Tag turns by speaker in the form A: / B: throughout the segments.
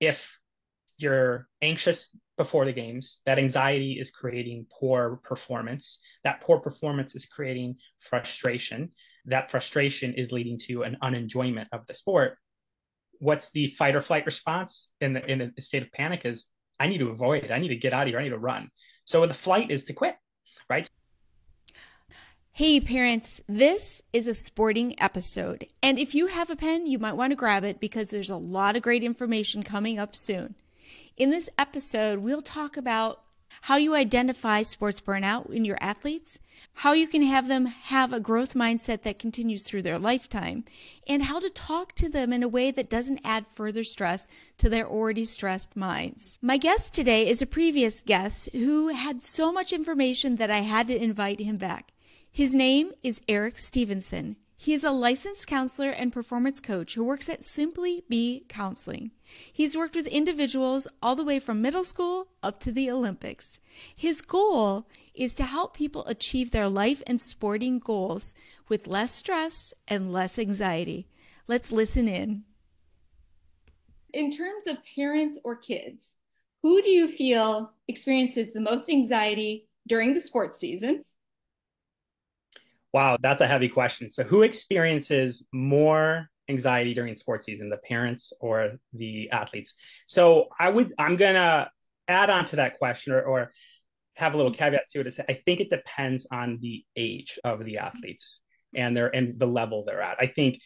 A: if you're anxious before the games, that anxiety is creating poor performance. That poor performance is creating frustration. That frustration is leading to an unenjoyment of the sport. What's the fight or flight response in a state of panic is I need to avoid it. I need to get out of here. I need to run. So the flight is to quit, right?
B: Hey, parents, this is a sporting episode. And if you have a pen, you might want to grab it because there's a lot of great information coming up soon. In this episode, we'll talk about how you identify sports burnout in your athletes, how you can have them have a growth mindset that continues through their lifetime, and how to talk to them in a way that doesn't add further stress to their already stressed minds. My guest today is a previous guest who had so much information that I had to invite him back. His name is Eric Stevenson. He is a licensed counselor and performance coach who works at Simply Be Counseling. He's worked with individuals all the way from middle school up to the Olympics. His goal is to help people achieve their life and sporting goals with less stress and less anxiety. Let's listen in. In terms of parents or kids, who do you feel experiences the most anxiety during the sports seasons?
A: Wow, that's a heavy question. So, who experiences more anxiety during sports season, the parents or the athletes? So, I'm gonna add on to that question or have a little caveat to it to say I think it depends on the age of the athletes and the level they're at. I think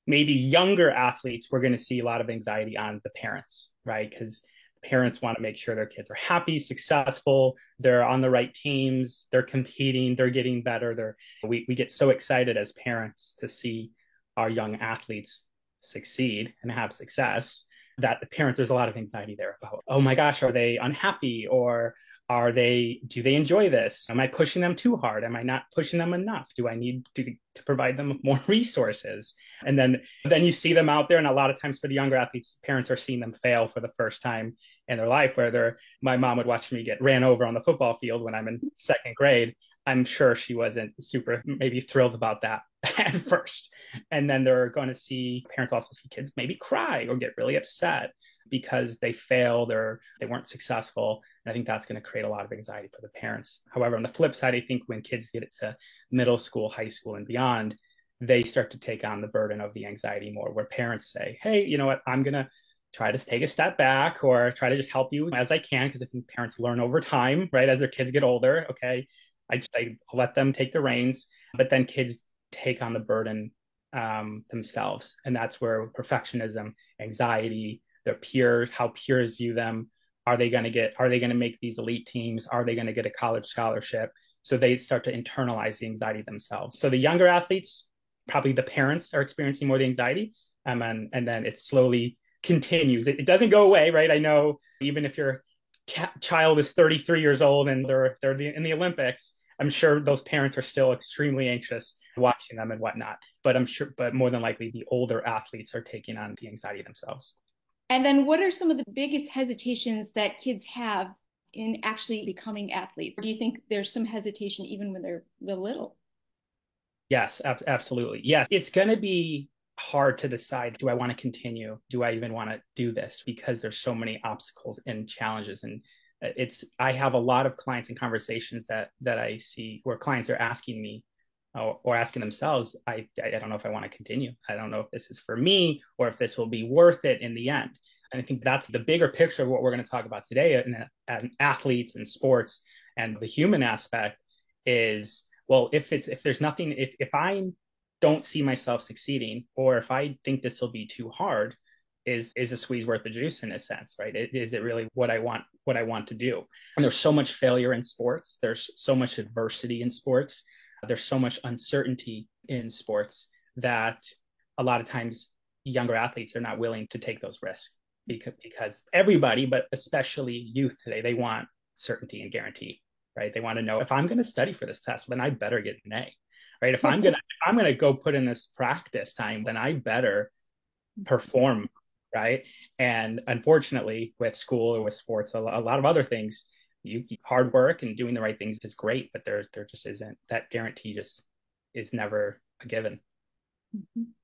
A: maybe younger athletes, we're going to see a lot of anxiety on the parents, right? Because parents want to make sure their kids are happy, successful, they're on the right teams, they're competing, they're getting better. We get so excited as parents to see our young athletes succeed and have success that the parents, there's a lot of anxiety there about, oh my gosh, are they unhappy or do they enjoy this? Am I pushing them too hard? Am I not pushing them enough? Do I need to provide them more resources? And then you see them out there, and a lot of times for the younger athletes, parents are seeing them fail for the first time in their life. My mom would watch me get ran over on the football field when I'm in second grade. I'm sure she wasn't super maybe thrilled about that at first. And then they're going to see parents also see kids maybe cry or get really upset because they failed or they weren't successful. And I think that's going to create a lot of anxiety for the parents. However, on the flip side, I think when kids get it to middle school, high school, and beyond, they start to take on the burden of the anxiety more, where parents say, hey, you know what, I'm going to try to take a step back or try to just help you as I can, because I think parents learn over time, right? As their kids get older, okay, I let them take the reins, but then kids take on the burden themselves. And that's where perfectionism, anxiety, their peers, how peers view them. Are they going to make these elite teams? Are they going to get a college scholarship? So they start to internalize the anxiety themselves. So the younger athletes, probably the parents are experiencing more of the anxiety. And then it slowly continues. It doesn't go away, right? I know even if your child is 33 years old and they're in the Olympics, I'm sure those parents are still extremely anxious watching them and whatnot. But more than likely, the older athletes are taking on the anxiety themselves.
B: And then what are some of the biggest hesitations that kids have in actually becoming athletes? Do you think there's some hesitation even when they're little?
A: Yes, absolutely. Yes, it's going to be hard to decide, do I want to continue? Do I even want to do this? Because there's so many obstacles and challenges. And I have a lot of clients and conversations that I see where clients are asking me or asking themselves, I don't know if I want to continue. I don't know if this is for me or if this will be worth it in the end. And I think that's the bigger picture of what we're going to talk about today and athletes and sports and the human aspect is, well, if there's nothing, if I don't see myself succeeding, or if I think this will be too hard, is a squeeze worth the juice in a sense, right? Is it really what I want to do? And there's so much failure in sports. There's so much adversity in sports. There's so much uncertainty in sports that a lot of times younger athletes are not willing to take those risks because everybody, but especially youth today, they want certainty and guarantee, right? They want to know if I'm going to study for this test, then I better get an A, right? If I'm gonna go put in this practice time, then I better perform, right? And unfortunately, with school or with sports, a lot of other things, hard work and doing the right things is great, but there just isn't that guarantee. Just is never a given.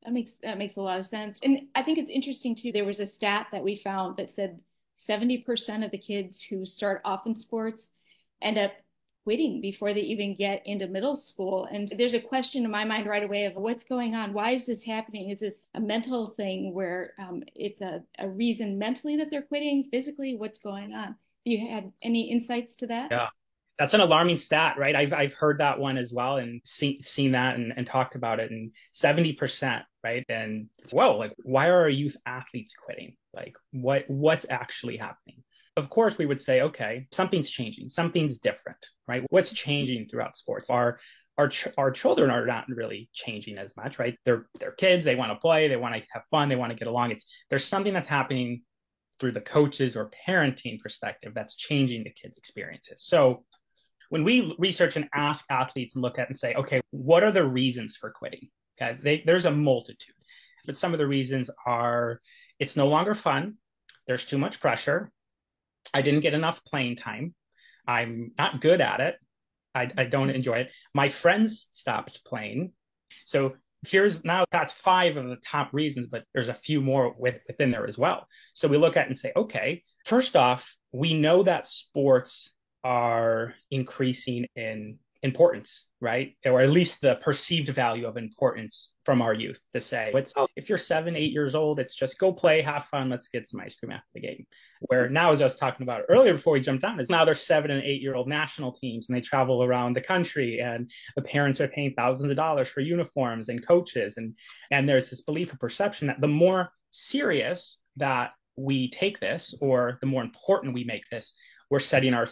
B: That makes a lot of sense. And I think it's interesting too. There was a stat that we found that said 70% of the kids who start off in sports end up quitting before they even get into middle school. And there's a question in my mind right away of what's going on? Why is this happening? Is this a mental thing where it's a reason mentally that they're quitting, physically? What's going on? You had any insights to that?
A: Yeah. That's an alarming stat, right? I've heard that one as well and seen that and talked about it. And 70%, right? And whoa, like why are our youth athletes quitting? Like what's actually happening? Of course, we would say, okay, something's changing, something's different, right? What's changing throughout sports? Our children are not really changing as much, right? They're kids, they want to play, they want to have fun, they want to get along. There's something that's happening through the coaches or parenting perspective that's changing the kids' experiences. So when we research and ask athletes and look at and say, okay, what are the reasons for quitting? Okay, there's a multitude, but some of the reasons are it's no longer fun. There's too much pressure. I didn't get enough playing time. I'm not good at it. I don't enjoy it. My friends stopped playing. So that's five of the top reasons, but there's a few more within there as well. So we look at it and say, okay, first off, we know that sports are increasing in importance, right? Or at least the perceived value of importance from our youth to say, if you're 7, 8 years old, it's just go play, have fun, let's get some ice cream after the game. Where now, as I was talking about earlier before we jumped on, is now they're 7 and 8-year-old national teams and they travel around the country and the parents are paying thousands of dollars for uniforms and coaches. And there's this belief or perception that the more serious that we take this or the more important we make this, we're setting our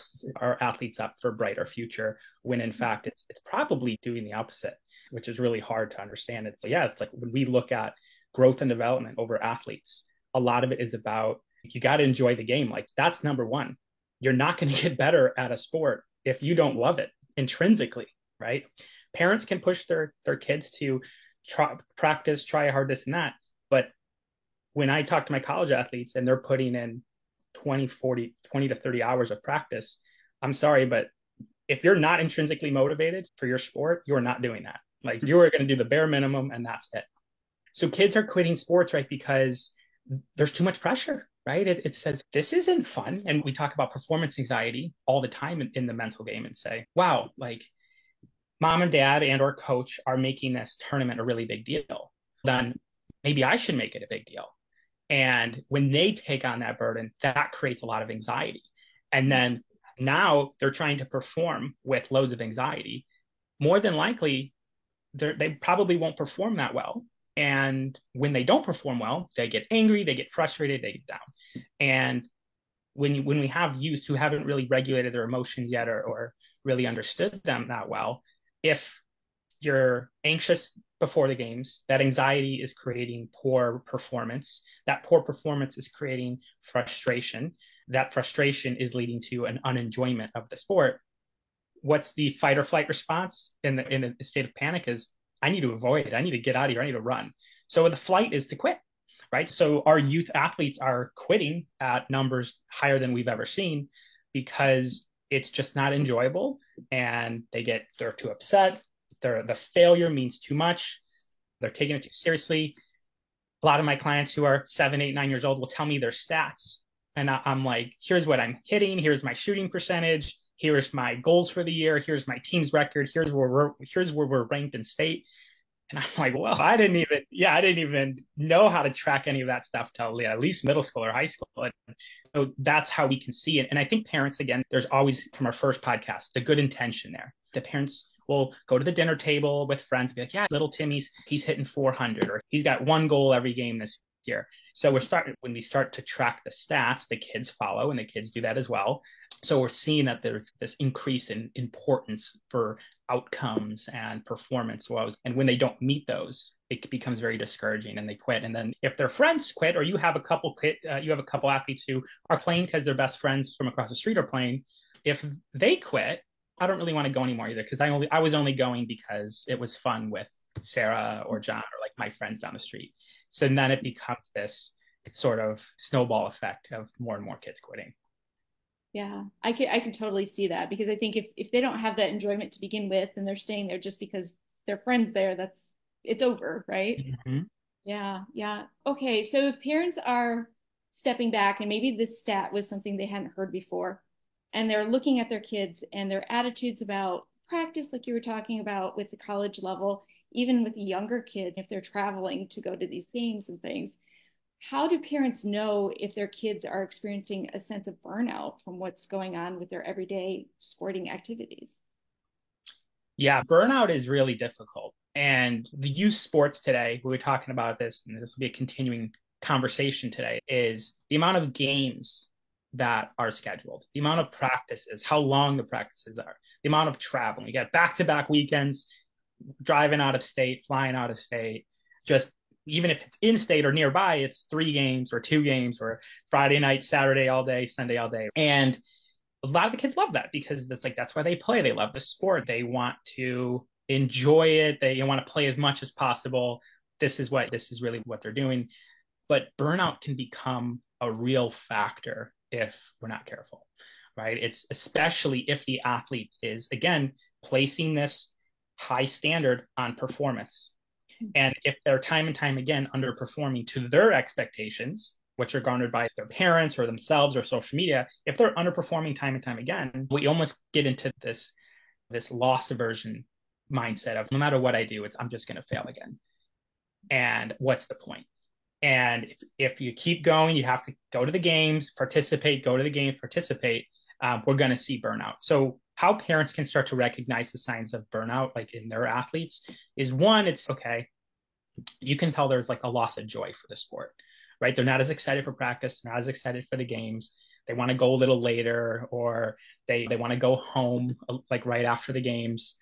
A: athletes up for a brighter future when in fact it's probably doing the opposite, which is really hard to understand. It's like when we look at growth and development over athletes, a lot of it is about you got to enjoy the game. Like that's number one. You're not going to get better at a sport if you don't love it intrinsically, right? Parents can push their kids to practice, try hard, this and that. But when I talk to my college athletes and they're putting in 20 to 30 hours of practice, I'm sorry, but if you're not intrinsically motivated for your sport, you're not doing that. Like you are going to do the bare minimum and that's it. So kids are quitting sports, right? Because there's too much pressure, right? It says this isn't fun. And we talk about performance anxiety all the time in the mental game and say, wow, like mom and dad and or coach are making this tournament a really big deal. Then maybe I should make it a big deal. And when they take on that burden, that creates a lot of anxiety. And then now they're trying to perform with loads of anxiety. More than likely, they probably won't perform that well. And when they don't perform well, they get angry, they get frustrated, they get down. And when we have youth who haven't really regulated their emotions yet or really understood them that well, if you're anxious before the games, that anxiety is creating poor performance. That poor performance is creating frustration. That frustration is leading to an unenjoyment of the sport. What's the fight or flight response in a state of panic is I need to avoid it. I need to get out of here. I need to run. So the flight is to quit, right? So our youth athletes are quitting at numbers higher than we've ever seen because it's just not enjoyable and they're too upset. The failure means too much. They're taking it too seriously. A lot of my clients who are 7, 8, 9 years old will tell me their stats. And I'm like, here's what I'm hitting. Here's my shooting percentage. Here's my goals for the year. Here's my team's record. Here's where we're ranked in state. And I'm like, well, I didn't even know how to track any of that stuff till at least middle school or high school. And so that's how we can see it. And I think parents, again, there's always from our first podcast, the good intention there. The parents will go to the dinner table with friends and be like, yeah, little Timmy's, he's hitting 400 or he's got 1 goal every game this year. So when we start to track the stats, the kids follow and the kids do that as well. So we're seeing that there's this increase in importance for outcomes and performance woes. And when they don't meet those, it becomes very discouraging and they quit. And then if their friends quit, or you have a couple athletes who are playing because their best friends from across the street are playing, if they quit, I don't really want to go anymore either because I was only going because it was fun with Sarah or John or like my friends down the street. So then it becomes this sort of snowball effect of more and more kids quitting.
B: Yeah, I can totally see that because I think if they don't have that enjoyment to begin with and they're staying there just because their friends there, it's over, right?
A: Mhm.
B: Yeah, yeah. Okay, so if parents are stepping back and maybe this stat was something they hadn't heard before, and they're looking at their kids and their attitudes about practice, like you were talking about with the college level, even with the younger kids, if they're traveling to go to these games and things, how do parents know if their kids are experiencing a sense of burnout from what's going on with their everyday sporting activities?
A: Yeah, burnout is really difficult. And the youth sports today, we were talking about this, and this will be a continuing conversation today, is the amount of games that are scheduled, the amount of practices, how long the practices are, the amount of traveling. You got back-to-back weekends, driving out of state, flying out of state, just even if it's in state or nearby, it's 3 games or 2 games or Friday night, Saturday all day, Sunday all day. And a lot of the kids love that because it's like that's why they play. They love the sport. They want to enjoy it. They want to play as much as possible. This is really what they're doing. But burnout can become a real factor if we're not careful, right? It's especially if the athlete is again placing this high standard on performance. And if they're time and time again underperforming to their expectations, which are garnered by their parents or themselves or social media, if they're underperforming time and time again, we almost get into this loss aversion mindset of no matter what I do, I'm just going to fail again. And what's the point? And if you keep going, you have to go to the games, participate, go to the games, participate. We're going to see burnout. So how parents can start to recognize the signs of burnout, like in their athletes, is one, it's okay. You can tell there's like a loss of joy for the sport, right? They're not as excited for practice, not as excited for the games. They want to go a little later, or they want to go home like right after the games.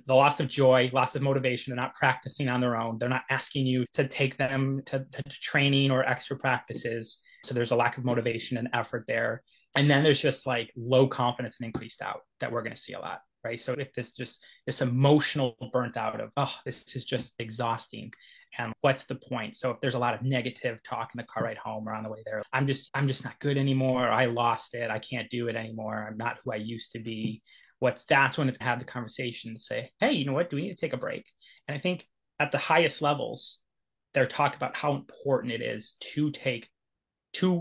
A: The loss of joy, loss of motivation. They're not practicing on their own. They're not asking you to take them to training or extra practices. So there's a lack of motivation and effort there. And then there's just like low confidence and increased doubt that we're going to see a lot, right? So if this emotional burnt out of, oh, this is just exhausting, and what's the point? So if there's a lot of negative talk in the car ride home or on the way there, I'm just not good anymore. I lost it. I can't do it anymore. I'm not who I used to be. That's when it's have the conversation to say, hey, you know what? Do we need to take a break? And I think at the highest levels, they're talking about how important it is to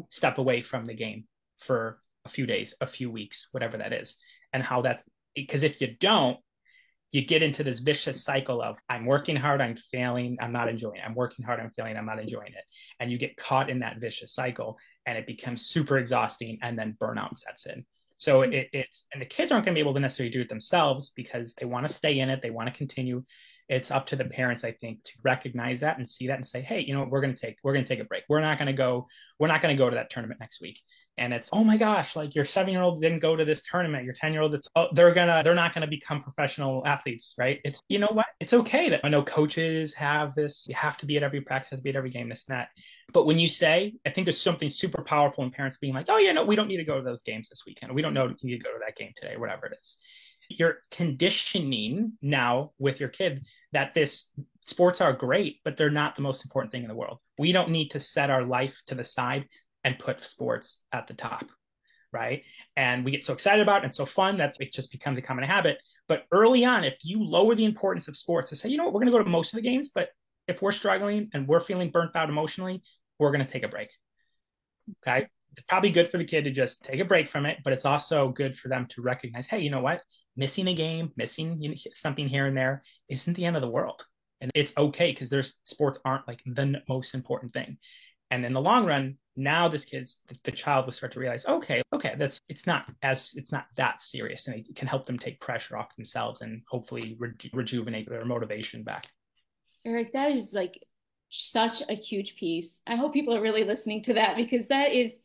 A: step away from the game for a few days, a few weeks, whatever that is, and how that's because if you don't, you get into this vicious cycle of I'm working hard, I'm failing, I'm not enjoying it. I'm working hard, I'm failing, I'm not enjoying it. And you get caught in that vicious cycle and it becomes super exhausting and then burnout sets in. So it's and the kids aren't going to be able to necessarily do it themselves because they want to stay in it, they want to continue. It's up to the parents, I think, to recognize that and see that and say, hey, you know what, we're gonna take a break. We're not gonna go to that tournament next week. And it's, oh my gosh, like your 7-year-old didn't go to this tournament, your 10-year-old, it's, oh, they're not going to become professional athletes, right? It's, you know what, it's okay that I know coaches have this, you have to be at every practice, have to be at every game, this and that. But when you say, I think there's something super powerful in parents being like, oh yeah, no, we don't need to go to those games this weekend, we don't know you need to go to that game today, whatever it is. You're conditioning now with your kid that this sports are great, but they're not the most important thing in the world. We don't need to set our life to the side and put sports at the top, right? And we get so excited about it and so fun that it just becomes a common habit. But early on, if you lower the importance of sports to say, you know what, we're going to go to most of the games, but if we're struggling and we're feeling burnt out emotionally, we're going to take a break. Okay. It's probably good for the kid to just take a break from it, but it's also good for them to recognize, hey, you know what? Missing a game, missing something here and there isn't the end of the world. And it's okay because there's sports aren't like the most important thing. And in the long run, now the child will start to realize, okay, it's not that serious, and it can help them take pressure off themselves and hopefully rejuvenate their motivation back.
B: Eric, that is like such a huge piece. I hope people are really listening to that because that is,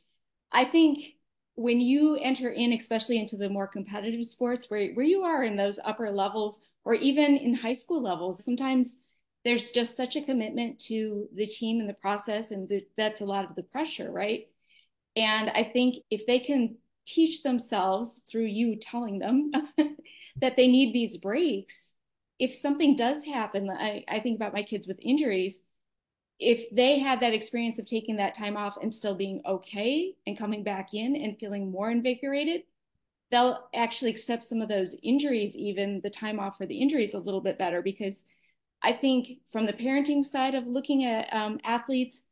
B: I think, when you enter in, especially into the more competitive sports where you are in those upper levels or even in high school levels, sometimes there's just such a commitment to the team and the process, and that's a lot of the pressure, right? And I think if they can teach themselves through you telling them that they need these breaks, if something does happen, I think about my kids with injuries, if they had that experience of taking that time off and still being okay and coming back in and feeling more invigorated, they'll actually accept some of those injuries, even the time off for the injuries, a little bit better because I think from the parenting side of looking at athletes,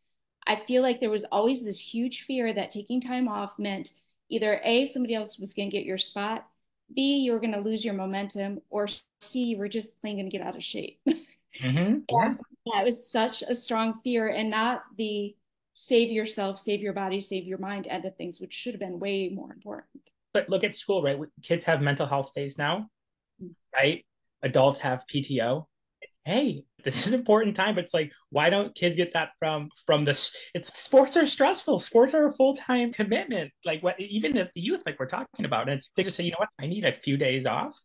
B: I feel like there was always this huge fear that taking time off meant either A, somebody else was going to get your spot, B, you were going to lose your momentum, or C, you were just plain going to get out of shape.
A: Yeah.
B: And that was such a strong fear, and not the save yourself, save your body, save your mind end of things, which should have been way more important.
A: But look at school, right? Kids have mental health days now, right? Adults have PTO. It's, hey, this is an important time, but it's like, why don't kids get that from this? It's sports are stressful. Sports are a full-time commitment. Like what, even at the youth, like we're talking about, and it's they just say, you know what, I need a few days off.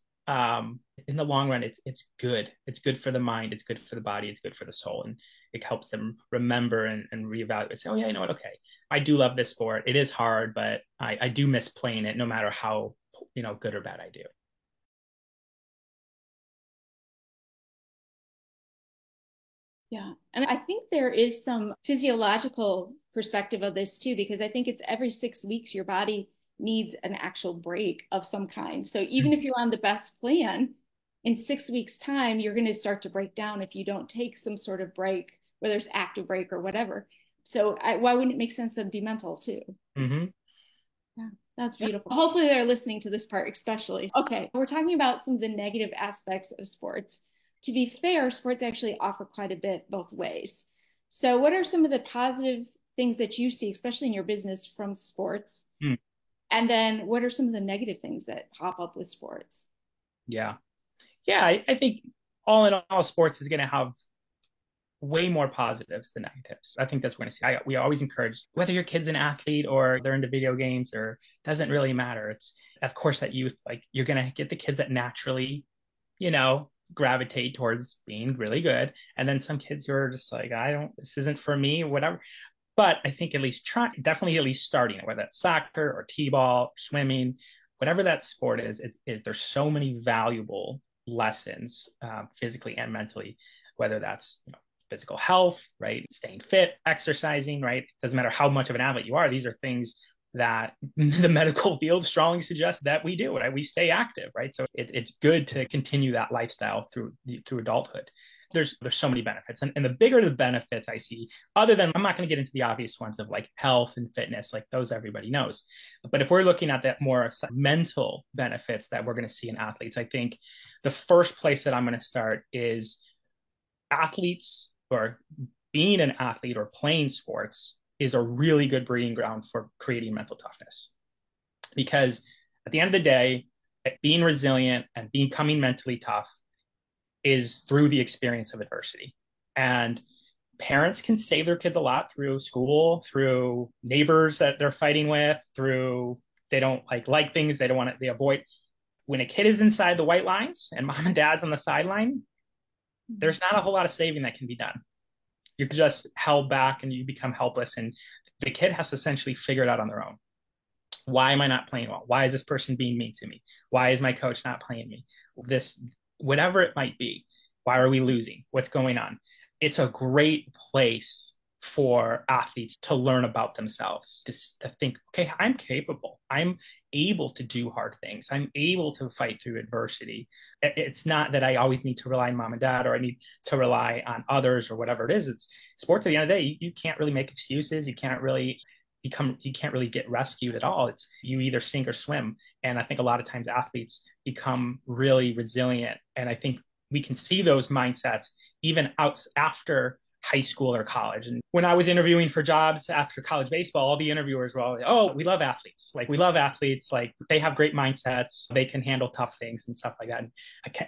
A: In the long run, it's good. It's good for the mind. It's good for the body. It's good for the soul, and it helps them remember and reevaluate. Say, oh yeah, you know what? Okay, I do love this sport. It is hard, but I do miss playing it, no matter how good or bad I do.
B: Yeah. And I think there is some physiological perspective of this too, because I think it's every 6 weeks your body needs an actual break of some kind. So even if you're on the best plan, in 6 weeks' time, you're going to start to break down if you don't take some sort of break, whether it's active break or whatever. So why wouldn't it make sense to be mental too?
A: Mm-hmm.
B: Yeah, that's beautiful. Hopefully they're listening to this part, especially. Okay, we're talking about some of the negative aspects of sports. To be fair, sports actually offer quite a bit both ways. So what are some of the positive things that you see, especially in your business, from sports?
A: Mm.
B: And then what are some of the negative things that pop up with sports?
A: Yeah. Yeah, I think all in all, sports is going to have way more positives than negatives. I think that's what we're going to see. We always encourage, whether your kid's an athlete or they're into video games, or doesn't really matter. It's, of course, that youth, like you're going to get the kids that naturally, gravitate towards being really good. And then some kids who are just like, this isn't for me, whatever. But I think at least definitely at least starting it, whether that's soccer or t-ball, swimming, whatever that sport is, there's so many valuable lessons, physically and mentally, whether that's physical health, right, staying fit, exercising, right. It doesn't matter how much of an athlete you are. These are things that the medical field strongly suggests that we do, right? We stay active, right? So it's good to continue that lifestyle through adulthood. There's so many benefits, and the bigger the benefits I see, other than, I'm not going to get into the obvious ones of like health and fitness, like those everybody knows, but if we're looking at that more mental benefits that we're going to see in athletes, I think the first place that I'm going to start is athletes, or being an athlete or playing sports is a really good breeding ground for creating mental toughness, because at the end of the day, being resilient and becoming mentally tough is through the experience of adversity. And parents can save their kids a lot through school, through neighbors that they're fighting with, through they don't like things they don't want to, they avoid. When a kid is inside the white lines and mom and dad's on the sideline, there's not a whole lot of saving that can be done. You're just held back and you become helpless, and the kid has to essentially figure it out on their own. Why am I not playing well? Why is this person being mean to me? Why is my coach not playing me? This, whatever it might be. Why are we losing? What's going on? It's a great place for athletes to learn about themselves, to think, okay, I'm capable. I'm able to do hard things. I'm able to fight through adversity. It's not that I always need to rely on mom and dad, or I need to rely on others, or whatever it is. It's sports. At the end of the day, you can't really make excuses. You can't really get rescued at all. It's you either sink or swim. And I think a lot of times athletes become really resilient. And I think we can see those mindsets even out after high school or college. And when I was interviewing for jobs after college baseball, all the interviewers were all like, oh, we love athletes. Like, we love athletes. Like, they have great mindsets. They can handle tough things and stuff like that. And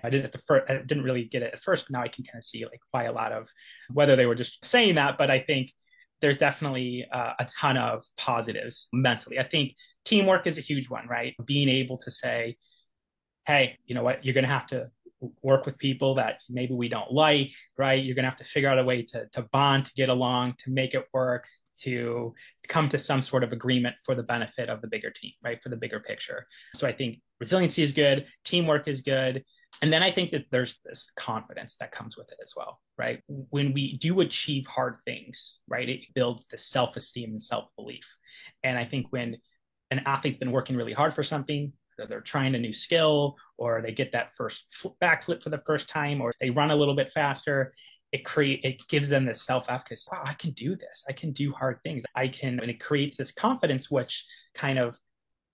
A: I didn't really get it at first, but now I can kind of see like why a lot of, whether they were just saying that, but I think there's definitely a ton of positives mentally. I think teamwork is a huge one, right? Being able to say, hey, you know what, you're going to have to work with people that maybe we don't like, right? You're going to have to figure out a way to bond, to get along, to make it work, to come to some sort of agreement for the benefit of the bigger team, right? For the bigger picture. So I think resiliency is good, teamwork is good. And then I think that there's this confidence that comes with it as well, right? When we do achieve hard things, right, it builds the self-esteem and self-belief. And I think when an athlete's been working really hard for something, they're trying a new skill, or they get that first backflip for the first time, or they run a little bit faster. It gives them this self-efficacy. Wow, I can do this. I can do hard things. And it creates this confidence, which kind of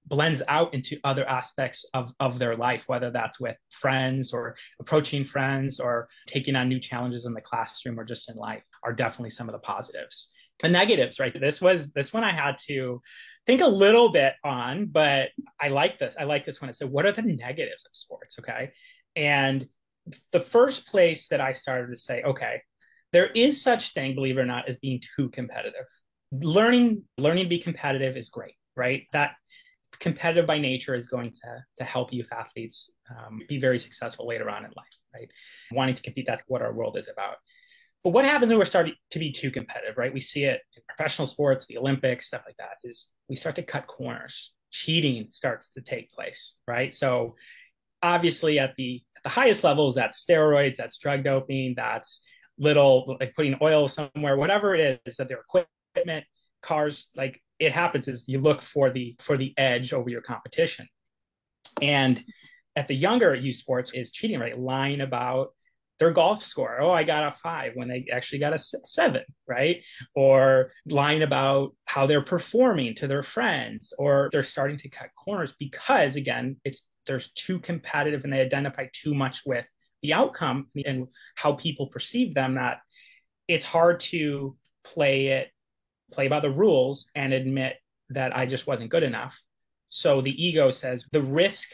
A: blends out into other aspects of their life, whether that's with friends or approaching friends or taking on new challenges in the classroom or just in life, are definitely some of the positives. The negatives, right? This one I had to think a little bit on, but I like this. I like this one. So what are the negatives of sports? Okay. And the first place that I started to say, okay, there is such thing, believe it or not, as being too competitive. Learning to be competitive is great, right? That competitive by nature is going to help youth athletes be very successful later on in life, right? Wanting to compete, that's what our world is about. But what happens when we're starting to be too competitive, right? We see it in professional sports, the Olympics, stuff like that, is we start to cut corners. Cheating starts to take place, right? So obviously at the highest levels, that's steroids, that's drug doping, that's little like putting oil somewhere, whatever it is, that their equipment, cars, like it happens is you look for the edge over your competition. And at the younger youth sports is cheating, right? Lying about their golf score. Oh, I got a 5 when they actually got a 7, right? Or lying about how they're performing to their friends, or they're starting to cut corners because, again, there's too competitive and they identify too much with the outcome and how people perceive them, that it's hard to play by the rules and admit that I just wasn't good enough. So the ego says the risk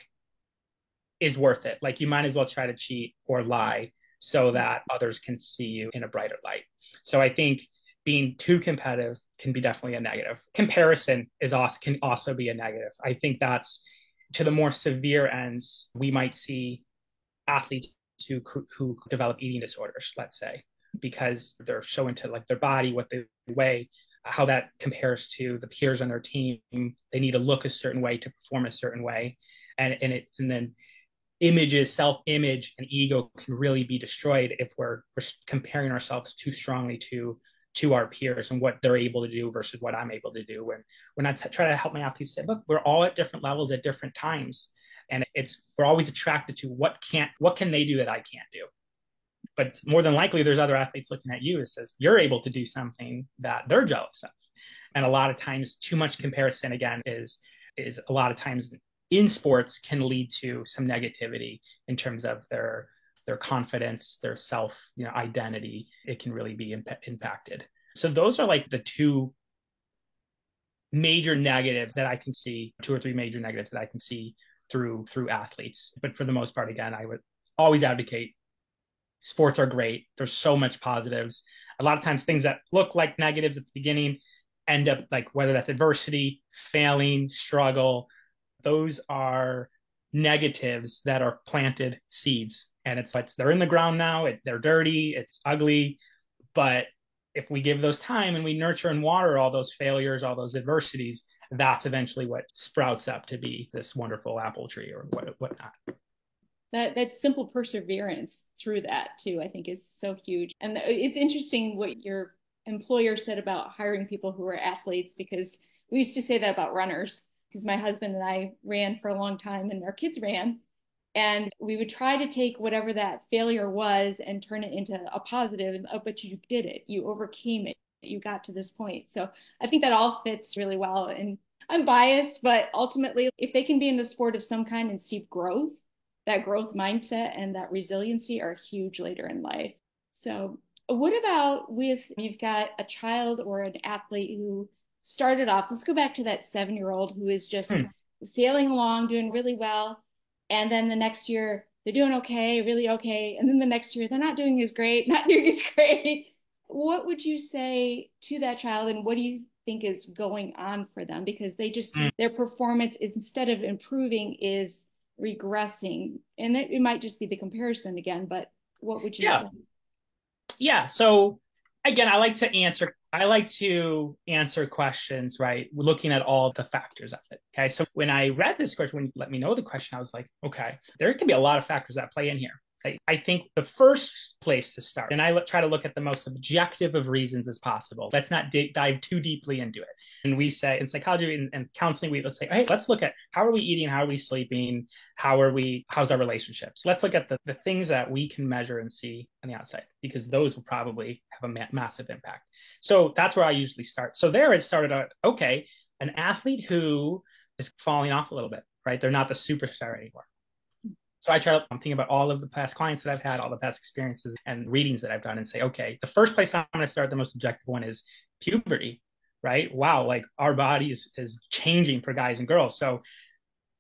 A: is worth it. Like you might as well try to cheat or lie so that others can see you in a brighter light. So I think being too competitive can be definitely a negative. Comparison can also be a negative. I think that's to the more severe ends. We might see athletes who develop eating disorders, let's say, because they're so into like their body, what they weigh, how that compares to the peers on their team. They need to look a certain way to perform a certain way. And then self-image and ego can really be destroyed if we're comparing ourselves too strongly to our peers and what they're able to do versus what I'm able to do. When I try to help my athletes say, look, we're all at different levels at different times. And we're always attracted to what can they do that I can't do. But it's more than likely there's other athletes looking at you that says you're able to do something that they're jealous of. And a lot of times too much comparison, again, is a lot of times in sports can lead to some negativity in terms of their confidence, their self, identity. It can really be impacted. So those are like the two major negatives that I can see, 2 or 3 major negatives that I can see through athletes. But for the most part, again, I would always advocate sports are great. There's so much positives. A lot of times things that look like negatives at the beginning end up like, whether that's adversity, failing, struggle, those are negatives that are planted seeds. And they're in the ground now. They're dirty. It's ugly. But if we give those time and we nurture and water all those failures, all those adversities, that's eventually what sprouts up to be this wonderful apple tree or whatnot.
B: That simple perseverance through that too, I think is so huge. And it's interesting what your employer said about hiring people who are athletes, because we used to say that about runners, because my husband and I ran for a long time and our kids ran. And we would try to take whatever that failure was and turn it into a positive. And, oh, but you did it. You overcame it. You got to this point. So I think that all fits really well. And I'm biased, but ultimately, if they can be in a sport of some kind and see growth, that growth mindset and that resiliency are huge later in life. So what about you've got a child or an athlete who started off, let's go back to that 7-year-old who is just sailing along, doing really well. And then the next year they're doing okay, really okay. And then the next year they're not doing as great, not doing as great. What would you say to that child? And what do you think is going on for them? Because their performance is, instead of improving, is regressing. And it might just be the comparison again, but what would you say?
A: Yeah. So again, I like to answer questions, right? Looking at all the factors of it. Okay. So when I read this question, when you let me know the question, I was like, okay, there can be a lot of factors that play in here. I think the first place to start, and try to look at the most objective of reasons as possible. Let's not dive too deeply into it. And we say in psychology and counseling, let's say, hey, let's look at how are we eating, how are we sleeping, how's our relationships. Let's look at the things that we can measure and see on the outside, because those will probably have a massive impact. So that's where I usually start. So there it started out, okay, an athlete who is falling off a little bit, right? They're not the superstar anymore. So I'm thinking about all of the past clients that I've had, all the past experiences and readings that I've done, and say, okay, the first place I'm going to start, the most objective one, is puberty, right? Wow, like our body is changing for guys and girls. So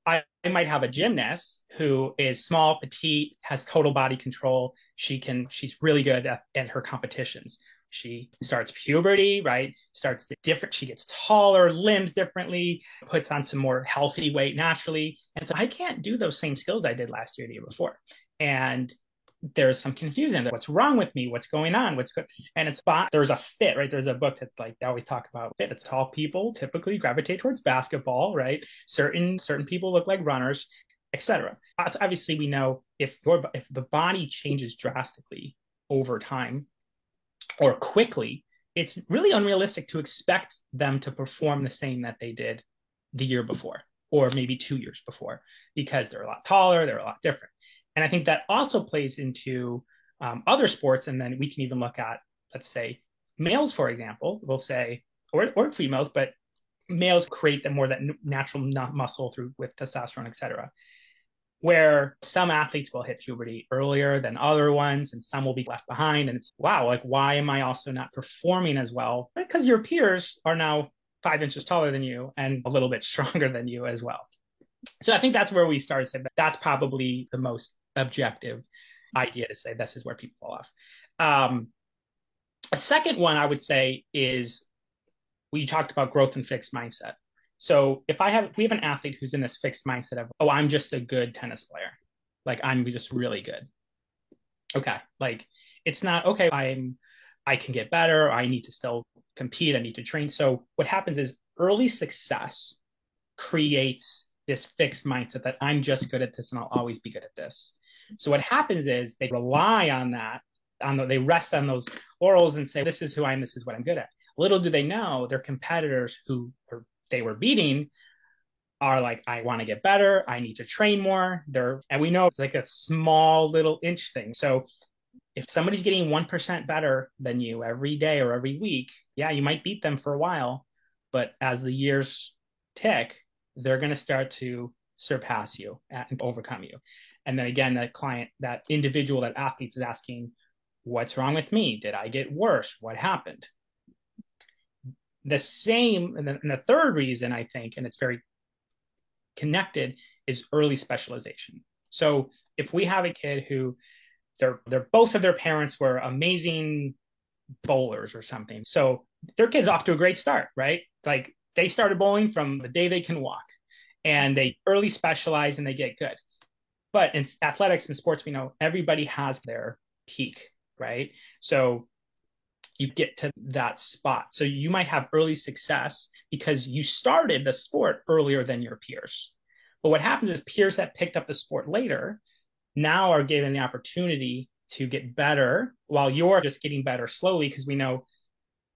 A: I might have a gymnast who is small, petite, has total body control. She's really good at her competitions. She starts puberty, right? Starts to different. She gets taller, limbs differently, puts on some more healthy weight naturally. And so I can't do those same skills I did last year, the year before. And there's some confusion. What's wrong with me? What's going on? What's good? And there's a fit, right? There's a book that's like, they always talk about fit. It's tall people typically gravitate towards basketball, right? Certain people look like runners, etc. Obviously, we know if the body changes drastically over time or quickly, it's really unrealistic to expect them to perform the same that they did the year before, or maybe 2 years before, because they're a lot taller, they're a lot different. And I think that also plays into other sports. And then we can even look at, let's say, males, for example, we'll say, or females, but males create that natural muscle with testosterone, et cetera, where some athletes will hit puberty earlier than other ones, and some will be left behind. And it's, wow, like, why am I also not performing as well? Because your peers are now 5 inches taller than you and a little bit stronger than you as well. So I think that's where we started to say that's probably the most objective idea, to say this is where people fall off. A second one I would say is, we talked about growth and fixed mindset. So if we have an athlete who's in this fixed mindset of, oh, I'm just a good tennis player, like I'm just really good. Okay, like it's not okay. I can get better. I need to still compete. I need to train. So what happens is early success creates this fixed mindset that I'm just good at this and I'll always be good at this. So what happens is they rely on that, they rest on those laurels and say, this is who I am, this is what I'm good at. Little do they know, their competitors who they were beating are like, I want to get better, I need to train more. And we know it's like a small little inch thing. So if somebody's getting 1% better than you every day or every week, yeah, you might beat them for a while, but as the years tick, they're going to start to surpass you and overcome you. And then again, that individual, that athlete is asking, what's wrong with me? Did I get worse? What happened? The same, and the third reason, I think, and it's very connected, is early specialization. So if we have a kid who they're both of their parents were amazing bowlers or something, so their kid's off to a great start, right? Like they started bowling from the day they can walk, and they early specialize and they get good. But in athletics and sports, we know everybody has their peak, right? So you get to that spot. So you might have early success because you started the sport earlier than your peers. But what happens is peers that picked up the sport later now are given the opportunity to get better while you're just getting better slowly, because we know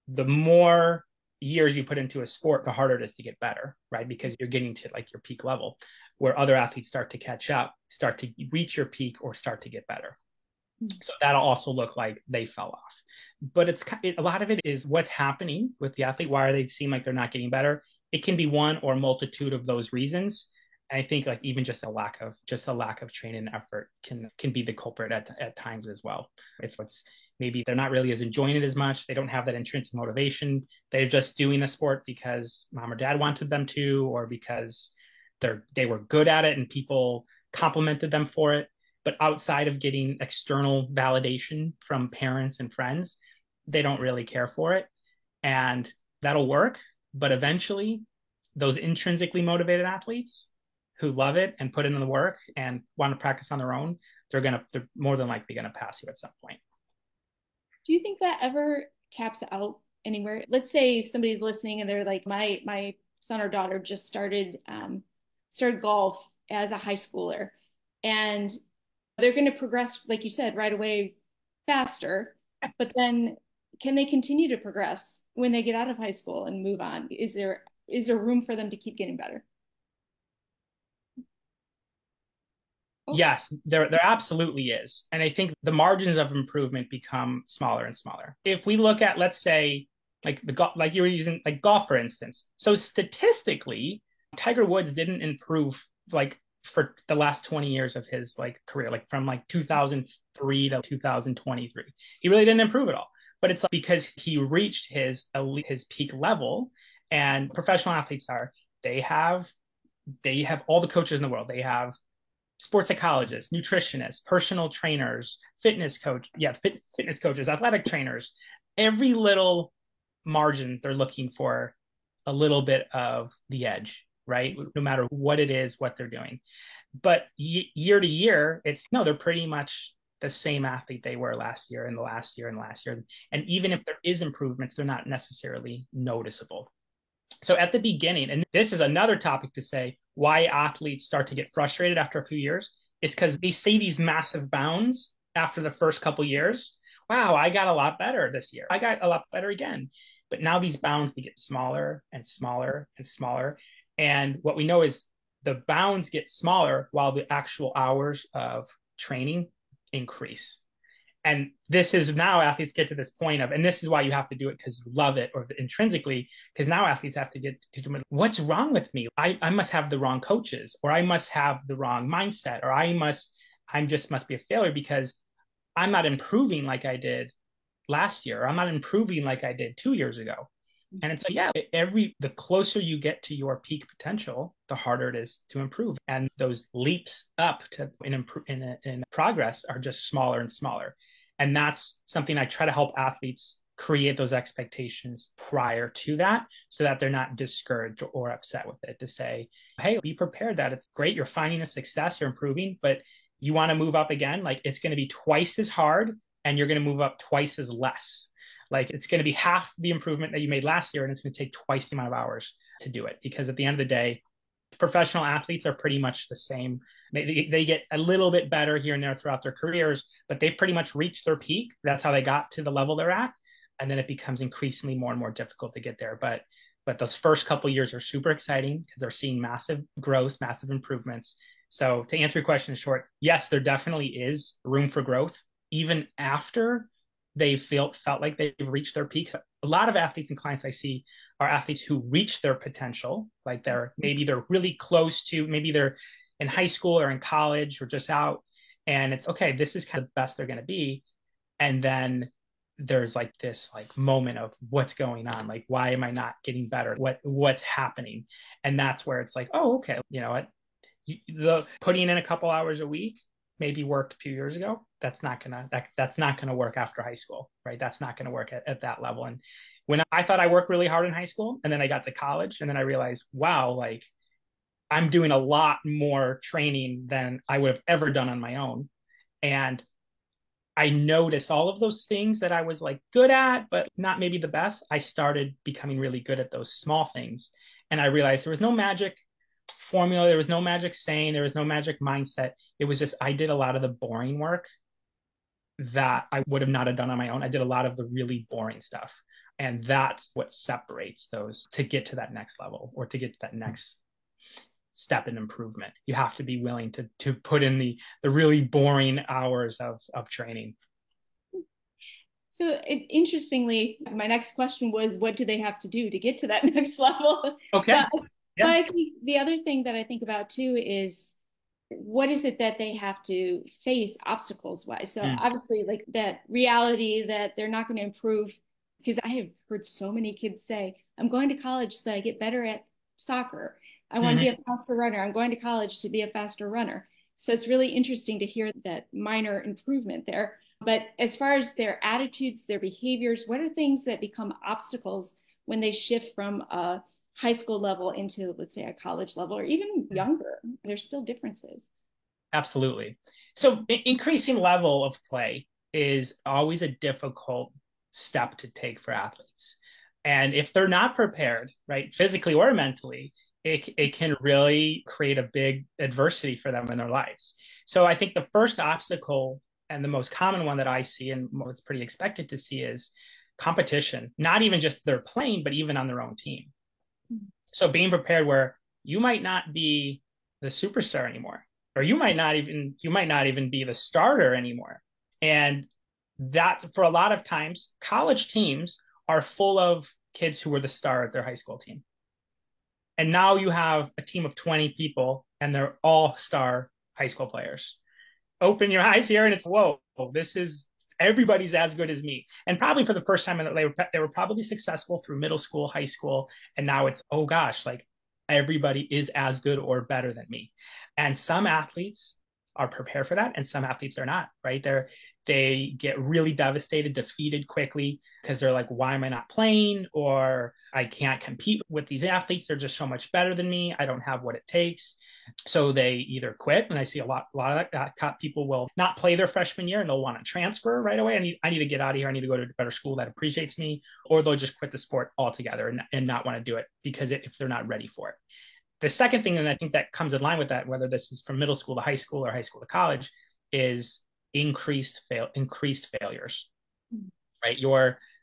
A: the more years you put into a sport, the harder it is to get better, right? Because you're getting to like your peak level, where other athletes start to catch up, start to reach your peak, or start to get better. So that'll also look like they fell off. But a lot of it is what's happening with the athlete. Why are they seem like they're not getting better? It can be one or multitude of those reasons. And I think like even just a lack of training and effort can be the culprit at times as well. If it's maybe they're not really as enjoying it as much, they don't have that intrinsic motivation. They're just doing the sport because mom or dad wanted them to, or because they were good at it and people complimented them for it. But outside of getting external validation from parents and friends, they don't really care for it. And that'll work. But eventually, those intrinsically motivated athletes who love it and put in the work and want to practice on their own, they're more than likely going to pass you at some point.
B: Do you think that ever caps out anywhere? Let's say somebody's listening and they're like, my son or daughter just started golf as a high schooler, and They're going to progress, like you said, right away faster. But then can they continue to progress when they get out of high school and move on? Is there room for them to keep getting better? Oh,
A: Yes, there absolutely is. And I think the margins of improvement become smaller and smaller. If we look at, let's say, like you were using like golf, for instance. So statistically, Tiger Woods didn't improve like for the last 20 years of his like career, like from like 2003 to 2023. He really didn't improve at all. But it's like because he reached his peak level, and professional athletes are they have all the coaches in the world. They have sports psychologists, nutritionists, personal trainers, fitness coaches, athletic trainers. Every little margin, they're looking for a little bit of the edge, right? No matter what it is, what they're doing. But year to year, it's no, they're pretty much the same athlete they were last year and the last year and last year. And even if there is improvements, they're not necessarily noticeable. So at the beginning, and this is another topic to say why athletes start to get frustrated after a few years, is because they see these massive bounds after the first couple years. Wow, I got a lot better this year. I got a lot better again. But now these bounds get smaller and smaller and smaller. And what we know is the bounds get smaller while the actual hours of training increase. And this is now athletes get to this point of, and this is why you have to do it because you love it or intrinsically, because now athletes have to get to what's wrong with me? I must have the wrong coaches, or I must have the wrong mindset, or I just must be a failure because I'm not improving like I did last year, or I'm not improving like I did 2 years ago. And it's like, yeah, the closer you get to your peak potential, the harder it is to improve. And those leaps up to in progress are just smaller and smaller. And that's something I try to help athletes create those expectations prior to that so that they're not discouraged or upset with it. To say, hey, be prepared that it's great. You're finding a success, you're improving, but you want to move up again. Like it's going to be twice as hard and you're going to move up twice as less. Like it's going to be half the improvement that you made last year, and it's going to take twice the amount of hours to do it. Because at the end of the day, professional athletes are pretty much the same. They get a little bit better here and there throughout their careers, but they've pretty much reached their peak. That's how they got to the level they're at. And then it becomes increasingly more and more difficult to get there. But those first couple of years are super exciting because they're seeing massive growth, massive improvements. So to answer your question in short, yes, there definitely is room for growth, even after they felt like they've reached their peak. A lot of athletes and clients I see are athletes who reach their potential, like they're really close to, maybe they're in high school or in college or just out, and it's okay, this is kind of the best they're going to be. And then there's like this like moment of what's going on, like why am I not getting better, what's happening? And that's where it's like, oh, okay, you know what, the putting in a couple hours a week maybe worked a few years ago. That's not gonna work after high school, right? That's not gonna work at that level. And when I thought I worked really hard in high school, and then I got to college, and then I realized, wow, like I'm doing a lot more training than I would have ever done on my own. And I noticed all of those things that I was like good at, but not maybe the best. I started becoming really good at those small things. And I realized there was no magic formula. There was no magic saying. There was no magic mindset. It was just, I did a lot of the boring work that I would have not have done on my own. I did a lot of the really boring stuff. And that's what separates those to get to that next level or to get to that next step in improvement. You have to be willing to put in the really boring hours of training.
B: so interestingly, my next question was, what do they have to do to get to that next level?
A: Okay.
B: But I think the other thing that I think about too is what is it that they have to face obstacles wise? So obviously, like that reality that they're not going to improve, because I have heard so many kids say, I'm going to college so that I get better at soccer. I want to be a faster runner. I'm going to college to be a faster runner. So it's really interesting to hear that minor improvement there. But as far as their attitudes, their behaviors, what are things that become obstacles when they shift from a high school level into, let's say, a college level or even younger? There's still differences.
A: Absolutely. So increasing level of play is always a difficult step to take for athletes. And if they're not prepared, right, physically or mentally, it can really create a big adversity for them in their lives. So I think the first obstacle and the most common one that I see and what's pretty expected to see is competition, not even just their playing, but even on their own team. So being prepared where you might not be the superstar anymore, or you might not even be the starter anymore. And that for a lot of times, college teams are full of kids who were the star at their high school team. And now you have a team of 20 people and they're all star high school players. Open your eyes here and it's, whoa, this is everybody's as good as me. And probably for the first time they were probably successful through middle school, high school, and now it's, oh gosh, like everybody is as good or better than me. And some athletes are prepared for that and some athletes are not, right? They get really devastated, defeated quickly because they're like, why am I not playing? Or I can't compete with these athletes. They're just so much better than me. I don't have what it takes. So they either quit, and I see a lot of people will not play their freshman year and they'll want to transfer right away. I need to get out of here. I need to go to a better school that appreciates me, or they'll just quit the sport altogether and not want to do it because if they're not ready for it. The second thing, and I think that comes in line with that, whether this is from middle school to high school or high school to college, is increased failures, right?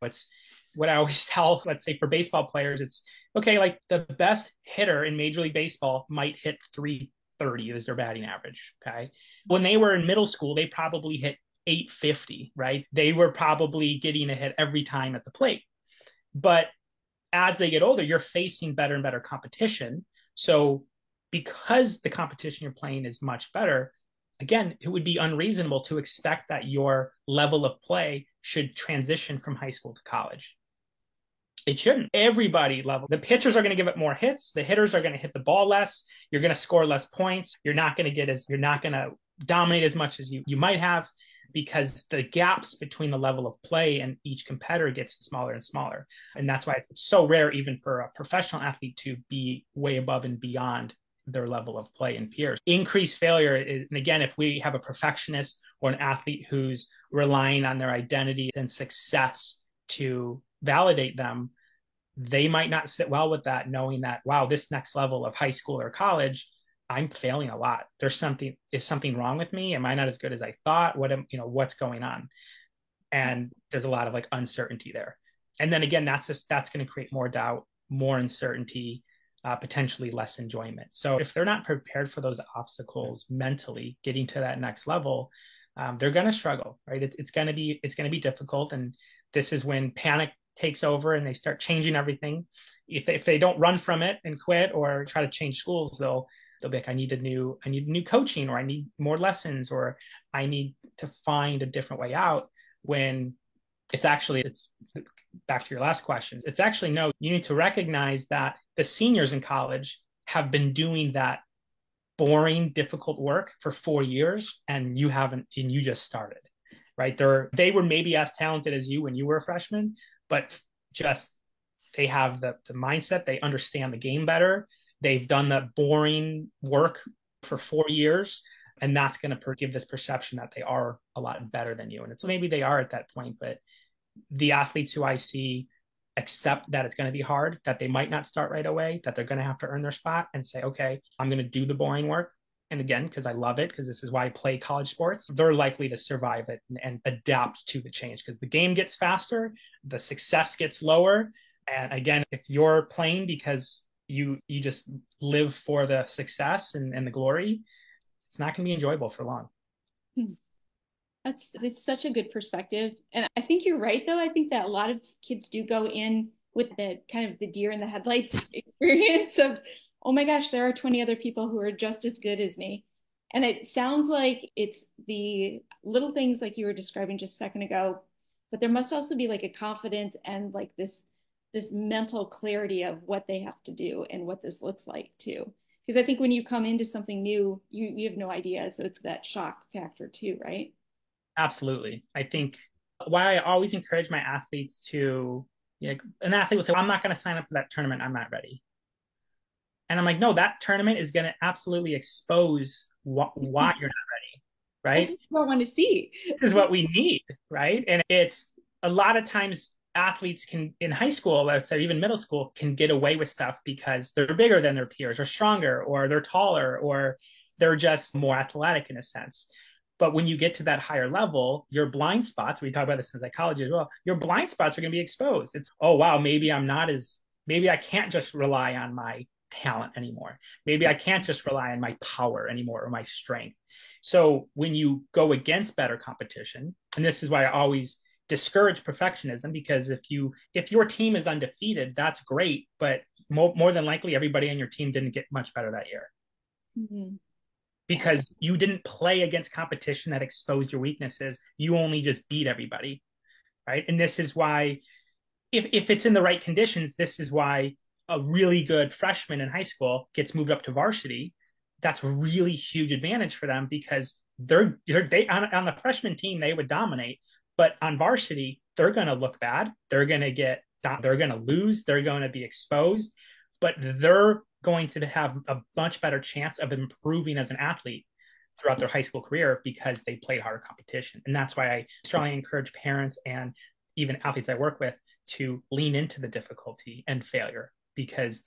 A: What's what I always tell, let's say for baseball players, it's okay, like the best hitter in Major League Baseball might hit 330 as their batting average. Okay. When they were in middle school, they probably hit 850, right? They were probably getting a hit every time at the plate. But as they get older, you're facing better and better competition. So because the competition you're playing is much better, again, it would be unreasonable to expect that your level of play should transition from high school to college. It shouldn't. Everybody level. The pitchers are going to give it more hits. The hitters are going to hit the ball less. You're going to score less points. You're not going to dominate as much as you might have, because the gaps between the level of play and each competitor gets smaller and smaller. And that's why it's so rare, even for a professional athlete, to be way above and beyond their level of play and peers. Increased failure, and again, if we have a perfectionist or an athlete who's relying on their identity and success to validate them, they might not sit well with that, knowing that, wow, this next level of high school or college, I'm failing a lot. Is something wrong with me? Am I not as good as I thought? What's going on? And there's a lot of like uncertainty there. And then again, that's going to create more doubt, more uncertainty, potentially less enjoyment. So if they're not prepared for those obstacles mentally, getting to that next level, they're going to struggle, right? It's going to be difficult. And this is when panic takes over and they start changing everything. If they don't run from it and quit or try to change schools, they'll be like, I need new coaching, or I need more lessons, or I need to find a different way out. When it's back to your last question. It's actually, no, you need to recognize that the seniors in college have been doing that boring, difficult work for 4 years, and you haven't, and you just started, right? They were maybe as talented as you when you were a freshman, but just they have the mindset, they understand the game better. They've done the boring work for 4 years, and that's going to give this perception that they are a lot better than you. And it's maybe they are at that point, but the athletes who I see accept that it's going to be hard, that they might not start right away, that they're going to have to earn their spot and say, okay, I'm going to do the boring work. And again, because I love it, because this is why I play college sports, they're likely to survive it and adapt to the change, because the game gets faster, the success gets lower. And again, if you're playing because you just live for the success and the glory, it's not going to be enjoyable for long.
B: It's such a good perspective. And I think you're right, though. I think that a lot of kids do go in with the kind of the deer in the headlights experience of, oh my gosh, there are 20 other people who are just as good as me. And it sounds like it's the little things like you were describing just a second ago, but there must also be like a confidence and like this mental clarity of what they have to do and what this looks like too. Because I think when you come into something new, you have no idea. So it's that shock factor too, right?
A: Absolutely. I think why I always encourage my athletes to, an athlete will say, well, I'm not going to sign up for that tournament. I'm not ready. And I'm like, no, that tournament is going to absolutely expose why you're not ready, right?
B: That's what I want to see.
A: This is what we need, right? And it's a lot of times athletes can, in high school, let's say even middle school, can get away with stuff because they're bigger than their peers or stronger, or they're taller, or They're just more athletic in a sense. But when you get to that higher level, your blind spots, we talk about this in psychology as well, your blind spots are going to be exposed. It's, oh, wow, maybe I can't just rely on my talent anymore. Maybe I can't just rely on my power anymore or my strength. So when you go against better competition, and this is why I always discourage perfectionism, because if your team is undefeated, that's great, but more than likely everybody on your team didn't get much better that year. Mm-hmm. Because you didn't play against competition that exposed your weaknesses. You only just beat everybody, right? And this is why, if it's in the right conditions, this is why a really good freshman in high school gets moved up to varsity. That's a really huge advantage for them, because they on the freshman team, they would dominate, but on varsity, they're going to look bad. They're going to lose. They're going to be exposed, but they're going to have a much better chance of improving as an athlete throughout their high school career because they played harder competition. And that's why I strongly encourage parents and even athletes I work with to lean into the difficulty and failure, because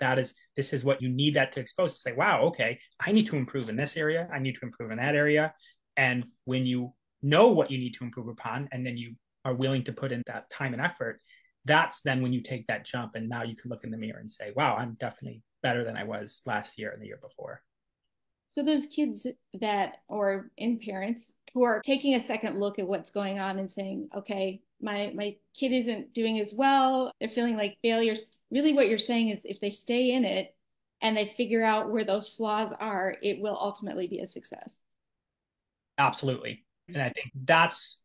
A: this is what you need that to expose, to say, wow, okay, I need to improve in this area. I need to improve in that area. And when you know what you need to improve upon, and then you are willing to put in that time and effort, that's then when you take that jump, and now you can look in the mirror and say, wow, I'm definitely better than I was last year and the year before.
B: So those kids or in parents who are taking a second look at what's going on and saying, okay, my kid isn't doing as well, they're feeling like failures. Really what you're saying is, if they stay in it and they figure out where those flaws are, it will ultimately be a success.
A: Absolutely. And I think that's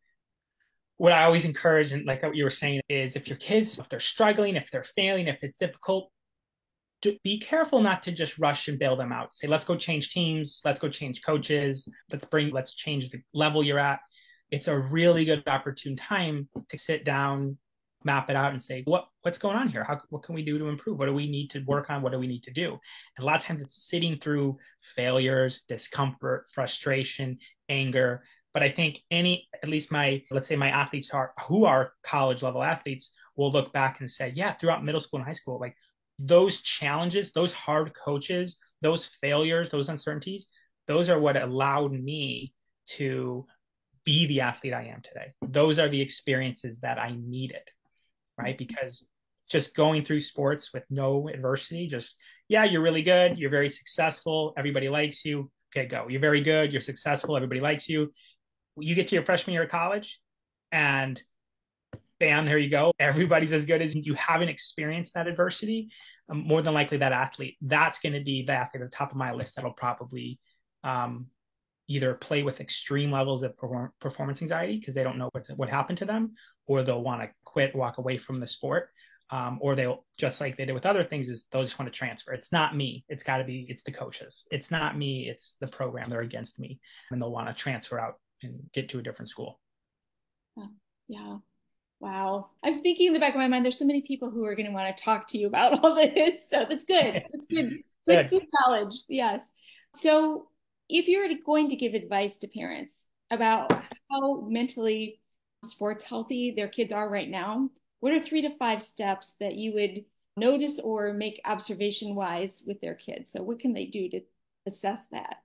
A: what I always encourage. And like what you were saying is, if your kids, if they're struggling, if they're failing, if it's difficult, be careful not to just rush and bail them out. Say, let's go change teams. Let's go change coaches. Let's change the level you're at. It's a really good opportune time to sit down, map it out, and say, what's going on here? What can we do to improve? What do we need to work on? What do we need to do? And a lot of times it's sitting through failures, discomfort, frustration, anger. But I think let's say my athletes who are college level athletes will look back and say, yeah, throughout middle school and high school, like those challenges, those hard coaches, those failures, those uncertainties, those are what allowed me to be the athlete I am today. Those are the experiences that I needed, right? Because just going through sports with no adversity, you're really good, you're very successful, everybody likes you. Okay, go. You're very good, you're successful, everybody likes you. You get to your freshman year of college, and bam, there you go. Everybody's as good as you. Haven't experienced that adversity. More than likely, that's going to be the athlete at the top of my list that'll probably either play with extreme levels of performance anxiety because they don't know what happened to them, or they'll want to quit, walk away from the sport, or they'll, just like they did with other things, they'll just want to transfer. It's not me. It's the coaches. It's not me. It's the program. They're against me, and they'll want to transfer out and get to a different school.
B: Yeah. Wow. I'm thinking in the back of my mind, there's so many people who are going to want to talk to you about all this. So that's good. That's good. Good knowledge. Yes. So if you're going to give advice to parents about how mentally sports healthy their kids are right now, what are 3 to 5 steps that you would notice or make observation wise with their kids? So what can they do to assess that?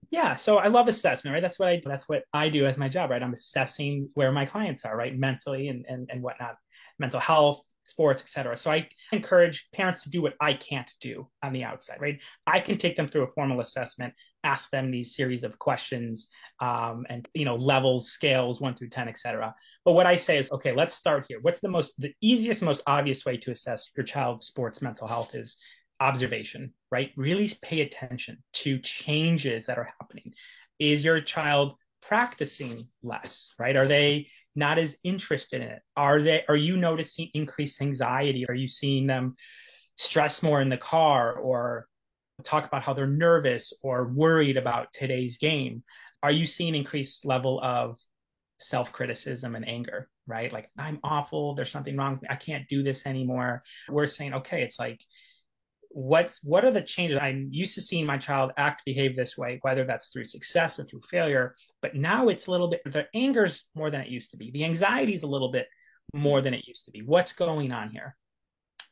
A: Yeah, so I love assessment, right? That's what I do as my job, right? I'm assessing where my clients are, right? Mentally and whatnot, mental health, sports, etc. So I encourage parents to do what I can't do on the outside, right? I can take them through a formal assessment, ask them these series of questions, and levels, scales, 1 through 10, etc. But what I say is, okay, let's start here. What's the easiest, most obvious way to assess your child's sports mental health is observation, right? Really pay attention to changes that are happening. Is your child practicing less, right? Are they not as interested in it? Are you noticing increased anxiety? Are you seeing them stress more in the car, or talk about how they're nervous or worried about today's game? Are you seeing increased level of self-criticism and anger, right? Like, I'm awful, there's something wrong with me, I can't do this anymore. We're saying, okay, it's like, what are the changes? I'm used to seeing my child behave this way, whether that's through success or through failure, but now it's a little bit, the anger's more than it used to be. The anxiety is a little bit more than it used to be. What's going on here?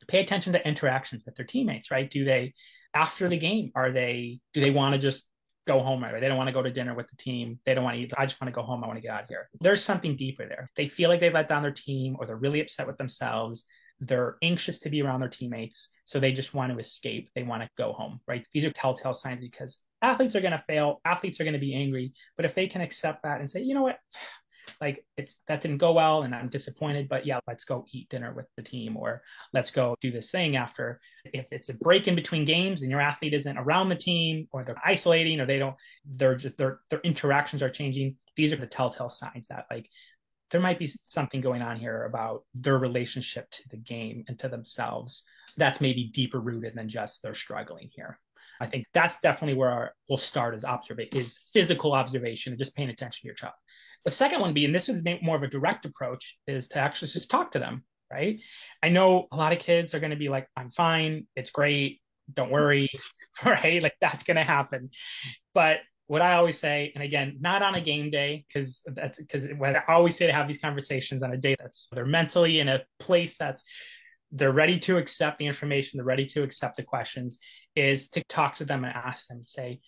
A: pay attention to interactions with their teammates, right? Do they, after the game, do they want to just go home, right? They don't want to go to dinner with the team. They don't want to eat. I just want to go home. I want to get out of here. There's something deeper there. They feel like they've let down their team, or they're really upset with themselves. They're anxious to be around their teammates. So they just want to escape. They want to go home, right? These are telltale signs, because athletes are going to fail. Athletes are going to be angry. But if they can accept that and say, you know what, like, it's that didn't go well and I'm disappointed, but yeah, let's go eat dinner with the team, or let's go do this thing after. If it's a break in between games and your athlete isn't around the team, or they're isolating, or they're just their interactions are changing, these are the telltale signs that, like, there might be something going on here about their relationship to the game and to themselves that's maybe deeper rooted than just they're struggling here. I think that's definitely where we'll start, is physical observation and just paying attention to your child. The second one being, this was more of a direct approach, is to actually just talk to them, right? I know a lot of kids are going to be like, I'm fine, it's great, don't worry, right? Like, that's going to happen. But what I always say, and again, not on a game day, because what I always say, to have these conversations on a day that's they're mentally in a place that's they're ready to accept the information, they're ready to accept the questions, is to talk to them and ask them, say,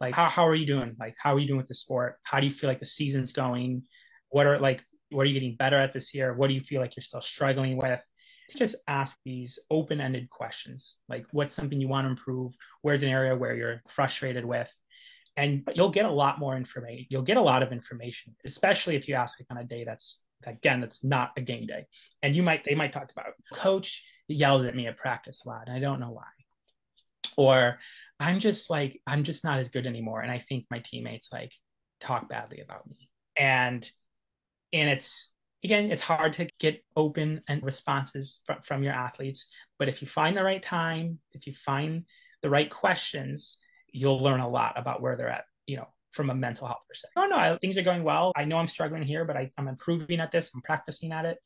A: like, how are you doing? Like, how are you doing with the sport? How do you feel like the season's going? What are you getting better at this year? What do you feel like you're still struggling with? To just ask these open-ended questions, like, what's something you want to improve? Where's an area where you're frustrated with? And you'll get a lot more information. You'll get a lot of information, especially if you ask it on a day that's not a game day. And they might talk about, coach yells at me at practice a lot, and I don't know why. Or I'm just not as good anymore, and I think my teammates like talk badly about me. And it's, again, it's hard to get open and responses from your athletes, but if you find the right time, if you find the right questions, you'll learn a lot about where they're at, from a mental health perspective. Oh no, things are going well. I know I'm struggling here, but I'm improving at this. I'm practicing at it.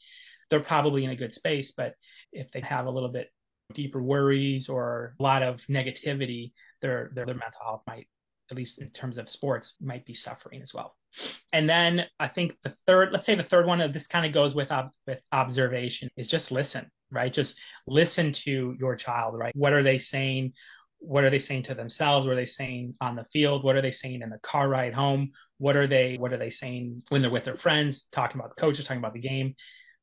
A: They're probably in a good space, but if they have a little bit deeper worries or a lot of negativity, their mental health might, at least in terms of sports, might be suffering as well. And then I think the third one of this kind of goes with observation, is just listen, right? Just listen to your child, right? What are they saying? What are they saying to themselves? What are they saying on the field? What are they saying in the car ride home? What are they saying when they're with their friends, talking about the coaches, talking about the game?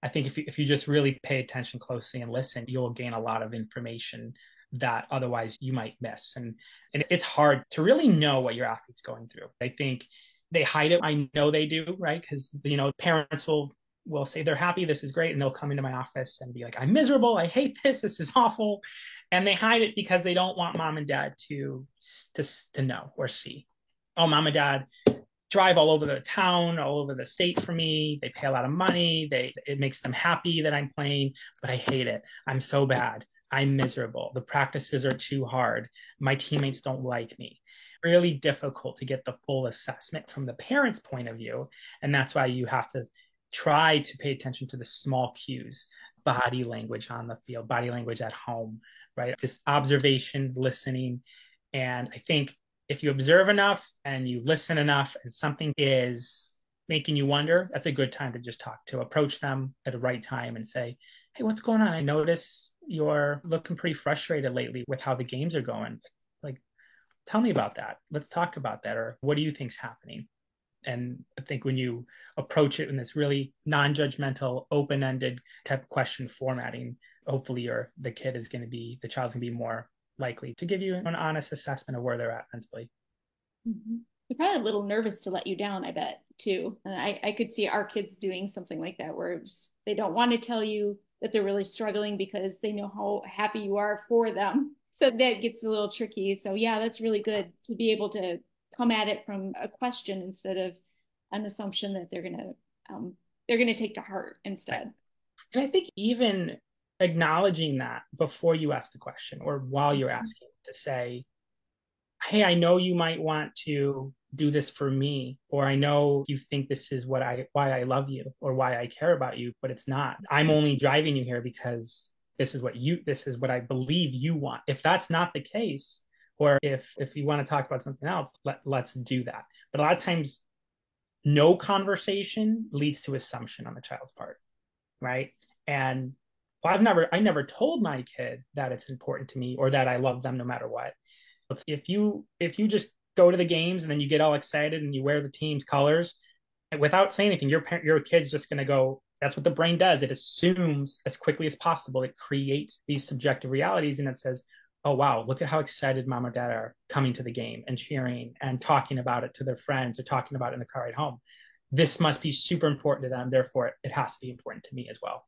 A: I think if you just really pay attention closely and listen, you'll gain a lot of information that otherwise you might miss. And it's hard to really know what your athlete's going through. I think they hide it. I know they do, right? Because, parents will say they're happy, this is great, and they'll come into my office and be like, I'm miserable, I hate this is awful. And they hide it because they don't want mom and dad to know or see. Oh, mom and dad drive all over the town, all over the state for me. They pay a lot of money. It makes them happy that I'm playing, but I hate it. I'm so bad. I'm miserable. The practices are too hard. My teammates don't like me. Really difficult to get the full assessment from the parent's point of view. And that's why you have to try to pay attention to the small cues, body language on the field, body language at home, right? This observation, listening. And I think if you observe enough and you listen enough and something is making you wonder, that's a good time to approach them at the right time and say, hey, what's going on? I notice you're looking pretty frustrated lately with how the games are going. Like, tell me about that. Let's talk about that. Or what do you think's happening? And I think when you approach it in this really non-judgmental, open-ended type of question formatting, hopefully the child's going to be more likely to give you an honest assessment of where they're at mentally.
B: Mm-hmm. They're probably a little nervous to let you down, I bet, too. And I could see our kids doing something like that, where they don't want to tell you that they're really struggling because they know how happy you are for them. So that gets a little tricky. So yeah, that's really good to be able to come at it from a question instead of an assumption that they're gonna take to heart instead.
A: And I think even acknowledging that before you ask the question or while you're asking, to say, hey, I know you might want to do this for me, or I know you think this is why I love you or why I care about you, but it's not. I'm only driving you here because this is what I believe you want. If that's not the case, or if you want to talk about something else, let's do that. But a lot of times, no conversation leads to assumption on the child's part, right? And well, I never told my kid that it's important to me or that I love them no matter what. If you just go to the games and then you get all excited and you wear the team's colors without saying anything, your kid's just going to go. That's what the brain does. It assumes as quickly as possible. It creates these subjective realities and it says, "Oh wow, look at how excited mom or dad are coming to the game and cheering and talking about it to their friends or talking about it in the car ride home. This must be super important to them. Therefore, it has to be important to me as well."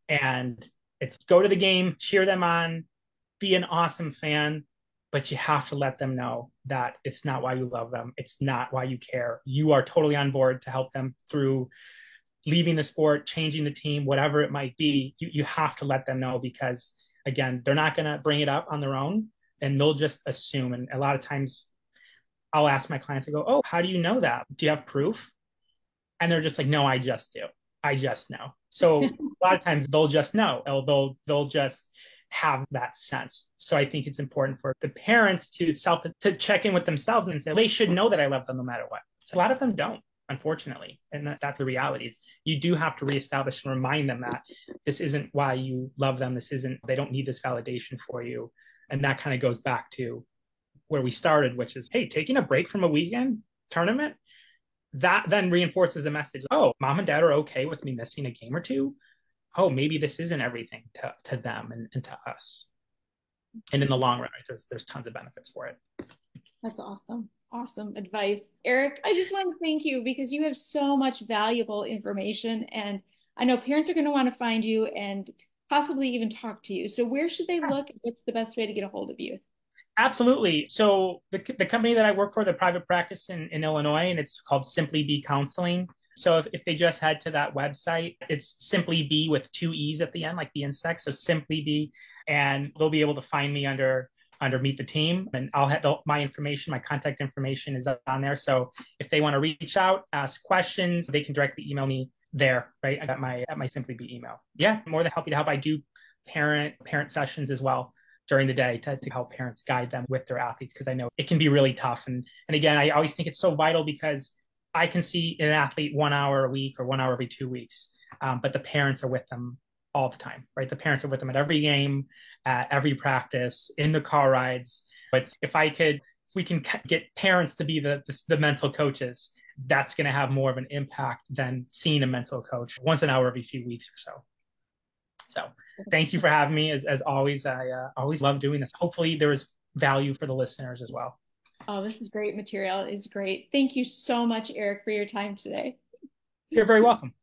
A: And it's go to the game, cheer them on, be an awesome fan, but you have to let them know that it's not why you love them. It's not why you care. You are totally on board to help them through leaving the sport, changing the team, whatever it might be. You have to let them know because, again, they're not going to bring it up on their own and they'll just assume. And a lot of times I'll ask my clients, I go, "Oh, how do you know that? Do you have proof?" And they're just like, "No, I just do. I just know." So a lot of times they'll just know. They'll just have that sense. So I think it's important for the parents to check in with themselves and say they should know that I love them no matter what. So a lot of them don't, unfortunately, and that's the reality. You do have to reestablish and remind them that this isn't why you love them. This isn't. They don't need this validation for you, and that kind of goes back to where we started, which is, hey, taking a break from a weekend tournament, that then reinforces the message. Oh, mom and dad are okay with me missing a game or two. Oh, maybe this isn't everything to them and to us. And in the long run, right, there's tons of benefits for it.
B: That's awesome. Awesome advice. Eric, I just want to thank you because you have so much valuable information. And I know parents are going to want to find you and possibly even talk to you. So, where should they look? What's the best way to get a hold of you?
A: Absolutely. So the company that I work for, the private practice in Illinois, and it's called Simply Be Counseling. So if they just head to that website, it's Simply Be with two E's at the end, like the insect. So Simply Be, and they'll be able to find me under Meet the Team, and I'll have my information, my contact information is on there. So if they want to reach out, ask questions, they can directly email me there. Right, I got my Simply Be email. Yeah, more than happy to help. I do parent sessions as well during the day to help parents guide them with their athletes because I know it can be really tough. And again, I always think it's so vital because I can see an athlete 1 hour a week or 1 hour every 2 weeks, but the parents are with them all the time, right? The parents are with them at every game, at every practice, in the car rides. But if we can get parents to be the mental coaches, that's going to have more of an impact than seeing a mental coach once an hour every few weeks or so. So thank you for having me. As always, I always love doing this. Hopefully there is value for the listeners as well.
B: Oh, this is great material. It's great. Thank you so much, Eric, for your time today.
A: You're very welcome.